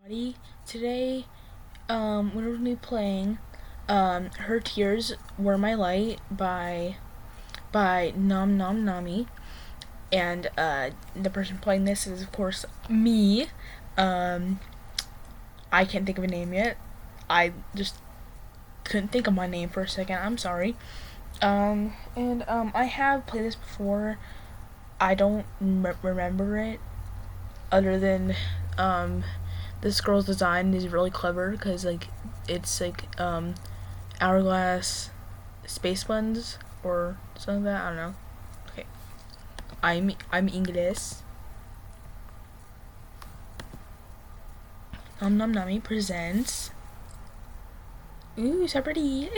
everybody. Today, we're going to be playing, Her Tears Were My Light by NomNom Nami. And, the person playing this is, of course, me. Um, I can't think of a name yet. I just couldn't think of my name for a second. I'm sorry. I have played this before. I don't remember it, other than, this girl's design is really clever because it's hourglass space buns or something like that. I don't know. Okay, I'm English. NomNom Nami presents. Ooh, so pretty.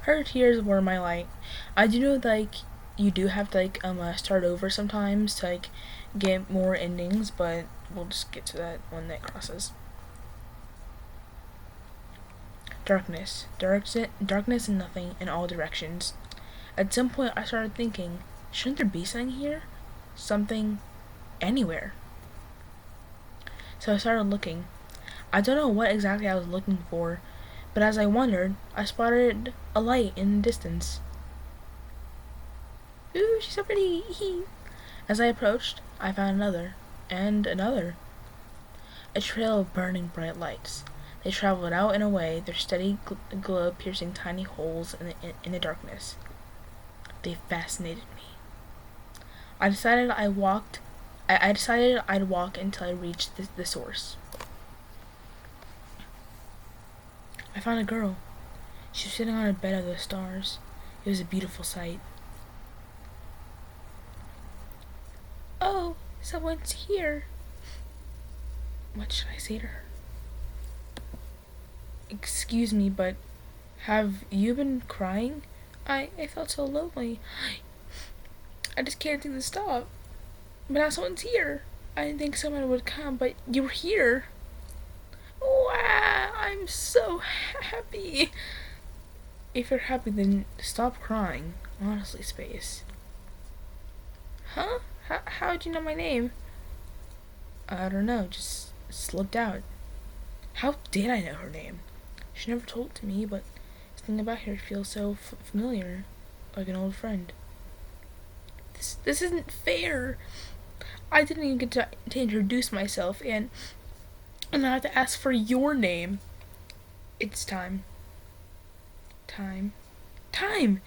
Her tears were my light. I do know you do have to start over sometimes to get more endings, but we'll just get to that when that crosses. Darkness and nothing in all directions. At some point I started thinking, shouldn't there be something here? Something anywhere. So I started looking. I don't know what exactly I was looking for, but as I wondered, I spotted a light in the distance. Ooh, she's so pretty. As I approached, I found another, and another. A trail of burning bright lights. They traveled out and away, their steady glow piercing tiny holes in the darkness. They fascinated me. I decided I'd walk until I reached the source. I found a girl. She was sitting on a bed of the stars. It was a beautiful sight. Oh, someone's here. What should I say to her? Excuse me, but have you been crying? I felt so lonely. I just can't seem to stop. But now someone's here. I didn't think someone would come, but you were here. Wow, I'm so happy. If you're happy, then stop crying. Honestly, Space. Huh? How'd you know my name? I don't know, just slipped out. How did I know her name? She never told it to me, but thinking about her feels so familiar, like an old friend. This isn't fair. I didn't even get to introduce myself, and I have to ask for your name. It's time. Time. Time!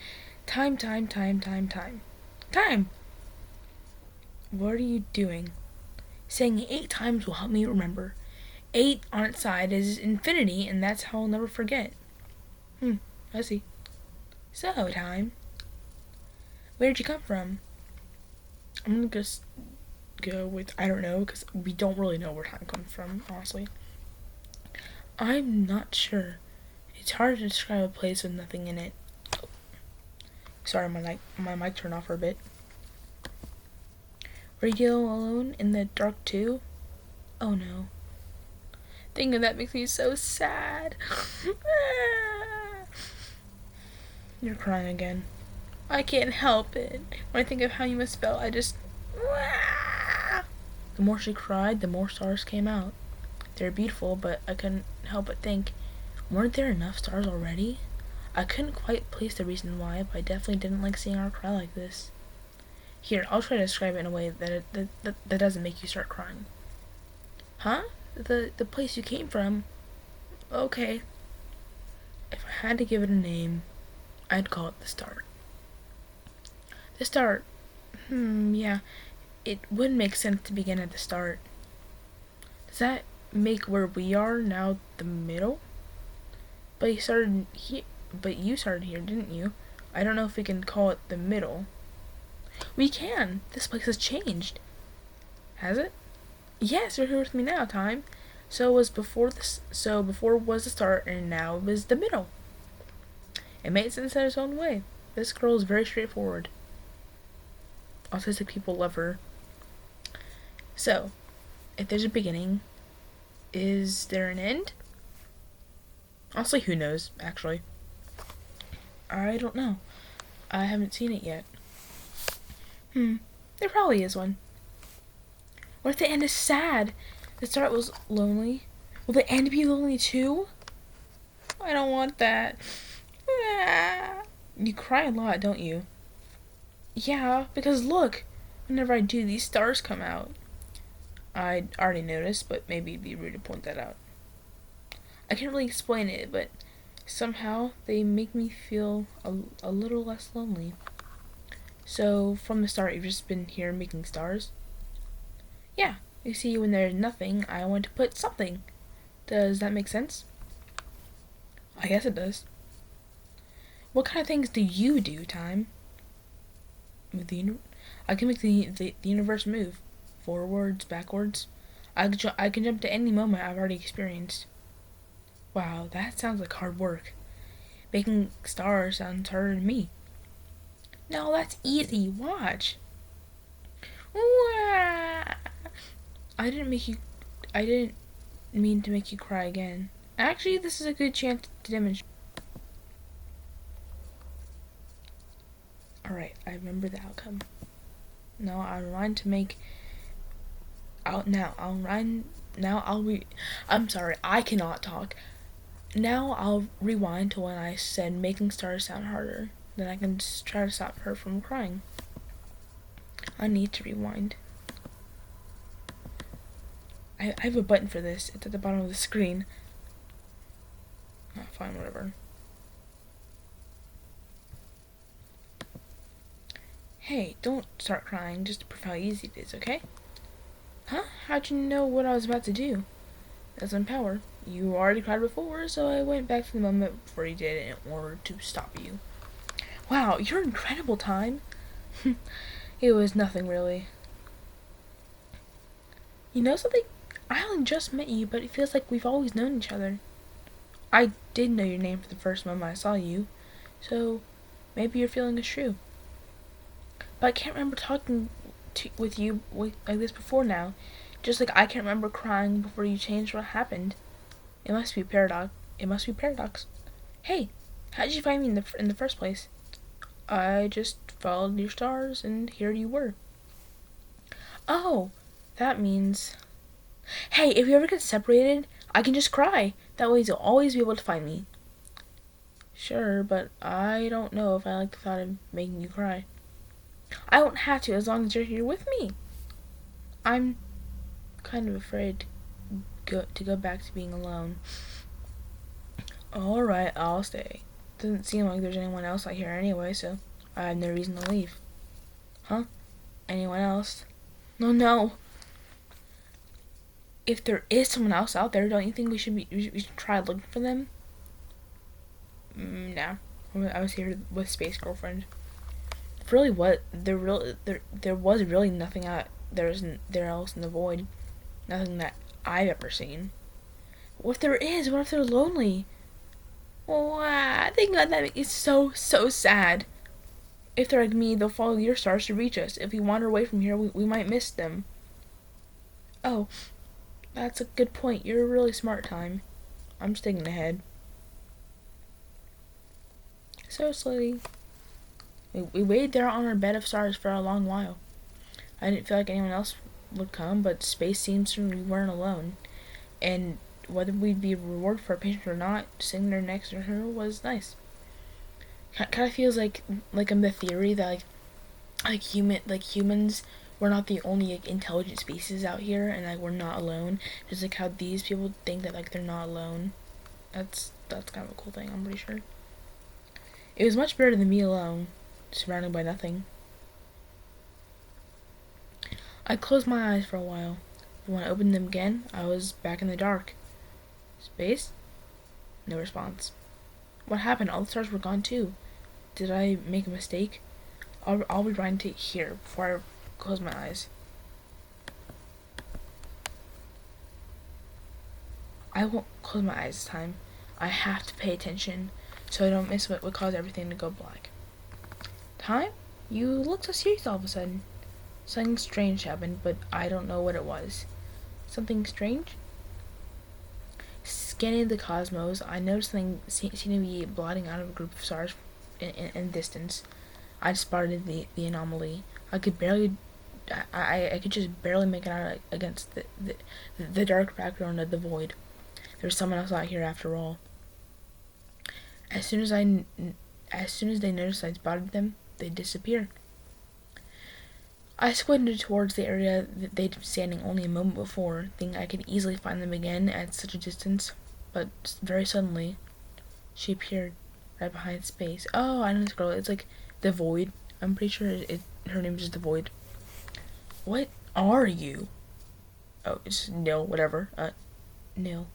Time! What are you doing? Saying 8 times will help me remember. 8 on its side is infinity, and that's how I'll never forget. I see. So, time. Where'd you come from? I'm gonna just go with, I don't know, because we don't really know where time comes from, honestly. I'm not sure. It's hard to describe a place with nothing in it. Oh. Sorry, my mic turned off for a bit. Were you alone in the dark too? Oh no. Thinking of that makes me so sad. You're crying again. I can't help it. When I think of how you must feel, I just... The more she cried, the more stars came out. They were beautiful, but I couldn't help but think, weren't there enough stars already? I couldn't quite place the reason why, but I definitely didn't like seeing her cry like this. Here, I'll try to describe it in a way that doesn't make you start crying. Huh? The place you came from? Okay. If I had to give it a name, I'd call it the start. The start. Yeah. It would make sense to begin at the start. Does that make where we are now the middle? But you started here, didn't you? I don't know if we can call it the middle. We can. This place has changed. Has it? Yes, you're here with me now, time. So before was the start, and now is the middle. It made sense in its own way. This girl is very straightforward. Autistic people love her. So, if there's a beginning, is there an end? Honestly, who knows, actually. I don't know. I haven't seen it yet. There probably is one. What if the end is sad? The start was lonely. Will the end be lonely too? I don't want that. You cry a lot, don't you? Yeah, because look, whenever I do, these stars come out. I already noticed, but maybe it'd be rude to point that out. I can't really explain it, but somehow they make me feel a little less lonely. So, from the start, you've just been here making stars? Yeah, you see, when there's nothing, I want to put something. Does that make sense? I guess it does. What kind of things do you do, Time? I can make the universe move. Forwards, backwards. I can jump to any moment I've already experienced. Wow, that sounds like hard work. Making stars sounds harder to me. No, that's easy. Watch. Wah! I didn't make you. I didn't mean to make you cry again. Actually, this is a good chance to demonstrate. Alright, I remember the outcome. Now I'll rewind to make. I'm sorry, I cannot talk. Now I'll rewind to when I said making stars sound harder. Then I can just try to stop her from crying. I need to rewind. I have a button for this. It's at the bottom of the screen. Oh, fine, whatever. Hey, don't start crying just to prove how easy it is, okay? Huh? How'd you know what I was about to do? That's my power. You already cried before, so I went back to the moment before you did in order to stop you. Wow, you're incredible, Time. It was nothing, really. You know something? I only just met you, but it feels like we've always known each other. I did know your name for the first moment I saw you, so maybe your feeling is true. But I can't remember talking with you like this before now. Just like I can't remember crying before you changed what happened. It must be paradox. It must be paradox. Hey, how did you find me in the first place? I just followed your stars, and here you were. Oh, that means. Hey, if you ever get separated, I can just cry. That way you'll always be able to find me. Sure, but I don't know if I like the thought of making you cry. I won't have to as long as you're here with me. I'm kind of afraid to go back to being alone. Alright, I'll stay. Doesn't seem like there's anyone else out here anyway, so I have no reason to leave. Huh? Anyone else? No. If there is someone else out there, don't you think we should try looking for them? No. I was here with Space Girlfriend. Really, what there was really nothing out there else in the void. Nothing that I've ever seen. What if there is? What if they're lonely? Wow, think about that. It's so sad. If they're like me, they'll follow your stars to reach us. If we wander away from here, we might miss them. Oh, that's a good point. You're a really smart, Time. I'm just thinking ahead. So slowly. We waited there on our bed of stars for a long while. I didn't feel like anyone else would come, but space seems to we weren't alone. And whether we'd be rewarded for our patience or not, sitting there next to her was nice. Kind of feels like the theory that humans, we're not the only intelligent species out here, and we're not alone. Just like how these people think that they're not alone. That's kind of a cool thing. I'm pretty sure. It was much better than me alone, surrounded by nothing. I closed my eyes for a while. When I opened them again, I was back in the dark. Space? No response. What happened? All the stars were gone too. Did I make a mistake? I'll rewind to here before I close my eyes. I won't close my eyes this time. I have to pay attention so I don't miss what would cause everything to go black. Time? You look so serious all of a sudden. Something strange happened, but I don't know what it was. Something strange? Scanning the cosmos, I noticed something seemed to be blotting out of a group of stars in distance. I spotted the anomaly. I could barely I could just barely make it out against the dark background of the void. There's someone else out here after all. As soon as they noticed I'd spotted them, they disappeared. I squinted towards the area that they'd been standing only a moment before, thinking I could easily find them again at such a distance, but very suddenly, she appeared right behind space. Oh, I know this girl. It's like the Void. I'm pretty sure her name is just the Void. What are you? Oh, it's Nil, whatever. Nil.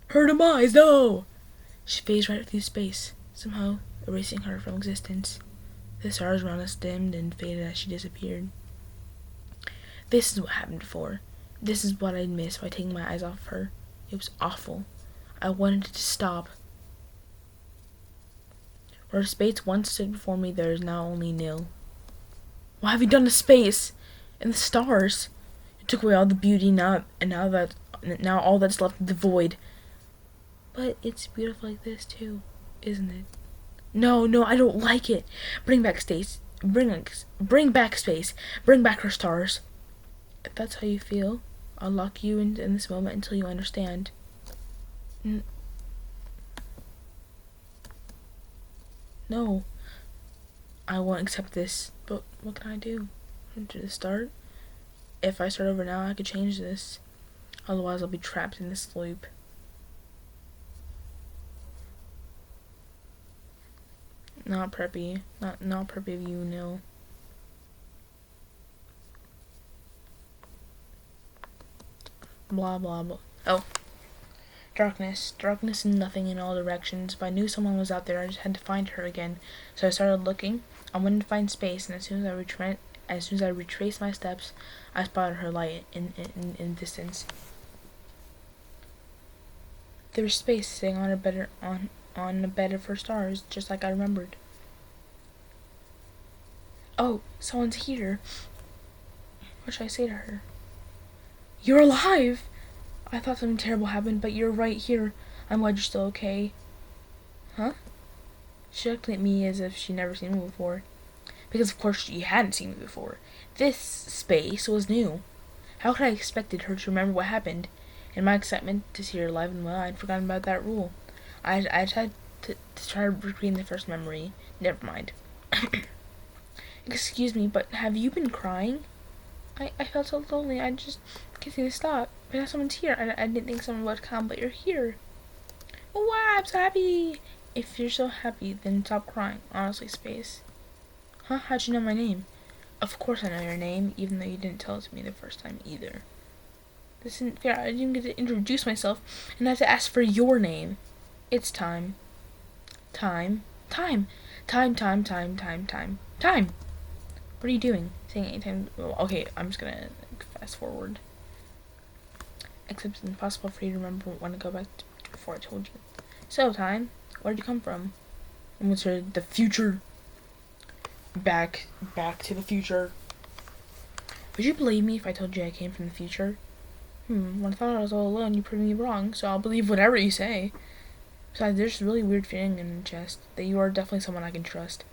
Her demise, no! She phased right through space, somehow erasing her from existence. The stars around us dimmed and faded as she disappeared. This is what happened before. This is what I'd missed by taking my eyes off of her. It was awful. I wanted it to stop. Where space once stood before me, there is now only nil. What have you done to space? And the stars? You took away all the beauty, now all that's left is the void. But it's beautiful like this too, isn't it? No, I don't like it. Bring back space. Bring back space. Bring back her stars. If that's how you feel, I'll lock you in this moment until you understand. No, I won't accept this. But what can I do? To the start? If I start over now, I could change this. Otherwise, I'll be trapped in this loop. Not preppy. Not preppy of you, no. Blah, blah, blah. Oh. Darkness. Darkness and nothing in all directions. If I knew someone was out there, I just had to find her again. So I started looking. I wanted to find space, and as soon as I retraced my steps, I spotted her light in distance. There was space sitting on a bed of her stars, just like I remembered. Oh, someone's here. What should I say to her? You're alive! I thought something terrible happened, but you're right here. I'm glad you're still okay. Huh? She looked at me as if she'd never seen me before. Because of course she hadn't seen me before. This space was new. How could I have expected her to remember what happened? In my excitement to see her alive and well, I'd forgotten about that rule. I tried to try recreating the first memory. Never mind. Excuse me, but have you been crying? I felt so lonely, I just can't seem to stop. But now someone's here. I didn't think someone would come, but you're here. Oh, wow, I'm so happy. If you're so happy, then stop crying. Honestly, Space. Huh? How'd you know my name? Of course I know your name, even though you didn't tell it to me the first time either. This isn't fair. I didn't get to introduce myself, and I have to ask for your name. It's time. Time. What are you doing? Saying anytime. Okay, I'm just gonna fast forward. Except it's impossible for you to remember when to go back to before I told you. So, Time, where did you come from? And what's the future? Back to the future. Would you believe me if I told you I came from the future? When I thought I was all alone, you proved me wrong, so I'll believe whatever you say. Besides, there's a really weird feeling in my chest that you are definitely someone I can trust.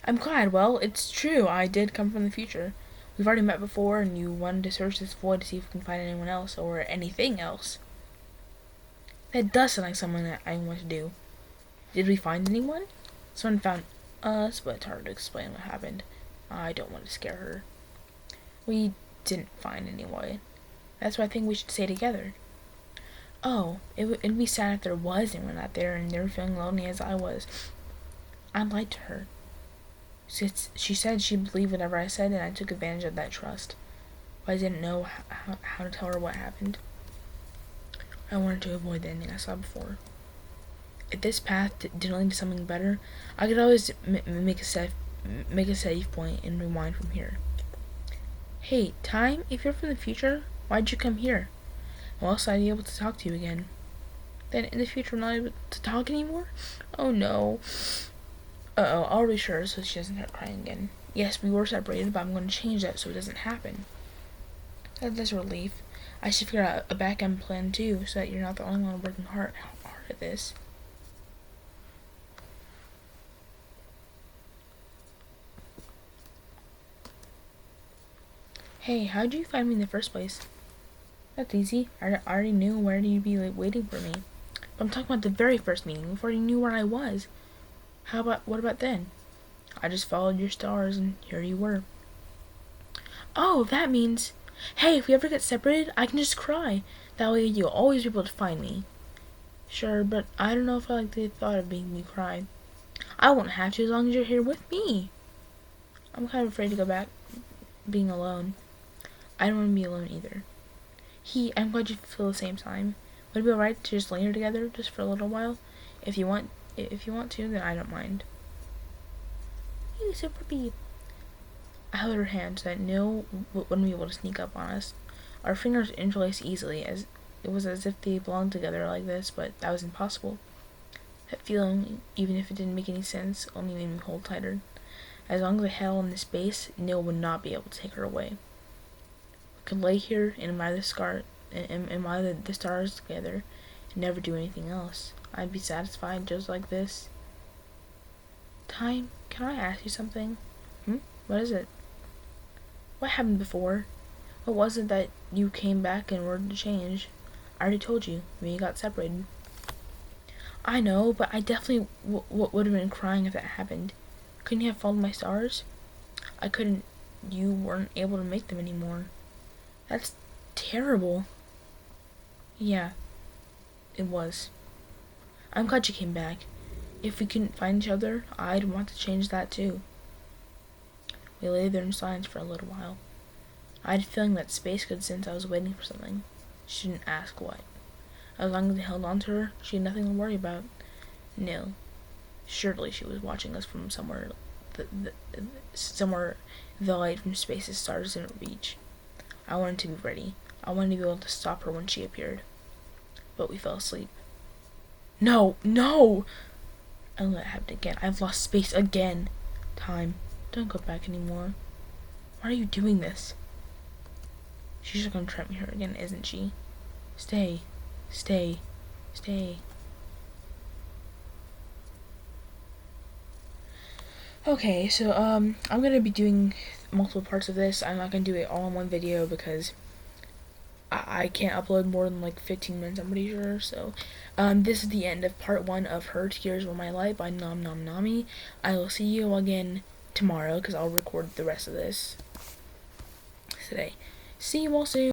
I'm glad. Well, it's true. I did come from the future. We've already met before, and you wanted to search this void to see if we can find anyone else, or anything else. That does sound like something that I want to do. Did we find anyone? Someone found us, but it's hard to explain what happened. I don't want to scare her. We didn't find anyone. That's why I think we should stay together. Oh, it'd be sad if there was anyone out there and they were feeling lonely as I was. I lied to her. She said she believed whatever I said, and I took advantage of that trust. But I didn't know how to tell her what happened. I wanted to avoid the ending I saw before. If this path didn't lead to something better, I could always make a save point and rewind from here. Hey, Time, if you're from the future, why'd you come here? Well, so I'd be able to talk to you again. Then in the future, I'm not able to talk anymore? Oh no. Uh-oh, I'll reassure her so she doesn't start crying again. Yes, we were separated, but I'm going to change that so it doesn't happen. That's a relief. I should figure out a back-end plan too, so that you're not the only one working hard at this. Hey, how'd you find me in the first place? That's easy. I already knew where you'd be like, waiting for me. But I'm talking about the very first meeting, before you knew where I was. What about then? I just followed your stars and here you were. Oh, that means... Hey, if we ever get separated, I can just cry. That way you'll always be able to find me. Sure, but I don't know if I like the thought of making you cry. I won't have to as long as you're here with me. I'm kind of afraid to go back being alone. I don't want to be alone either. I'm glad you feel the same time. Would it be alright to just linger together just for a little while? If you want to, then I don't mind. You super bee. I held her hand so that no wouldn't be able to sneak up on us. Our fingers interlaced easily, as it was as if they belonged together like this, but that was impossible. That feeling, even if it didn't make any sense, only made me hold tighter. As long as I held in this space, Neil would not be able to take her away. We could lay here and admire the stars together and never do anything else. I'd be satisfied just like this. Time, can I ask you something? What is it? What happened before? What was it that you came back and were to change? I already told you, when you got separated. I know, but I definitely would have been crying if that happened. Couldn't you have followed my stars? I couldn't. You weren't able to make them anymore. That's terrible. Yeah, it was. I'm glad you came back. If we couldn't find each other, I'd want to change that too. We lay there in silence for a little while. I had a feeling that space could sense I was waiting for something. She didn't ask what. As long as I held on to her, she had nothing to worry about. No. Surely she was watching us from somewhere the light from space's stars didn't reach. I wanted to be ready. I wanted to be able to stop her when she appeared. But we fell asleep. No! No! I let it happen again. I've lost space again. Time. Don't go back anymore. Why are you doing this? She's just gonna trap me here again, isn't she? Stay. Stay. Stay. Okay, so, I'm gonna be doing multiple parts of this. I'm not gonna do it all in one video because I can't upload more than like 15 minutes, I'm pretty sure. So, this is the end of part 1 of Her Tears Were My Light by NomNom Nami. I will see you again tomorrow because I'll record the rest of this today. See you all soon.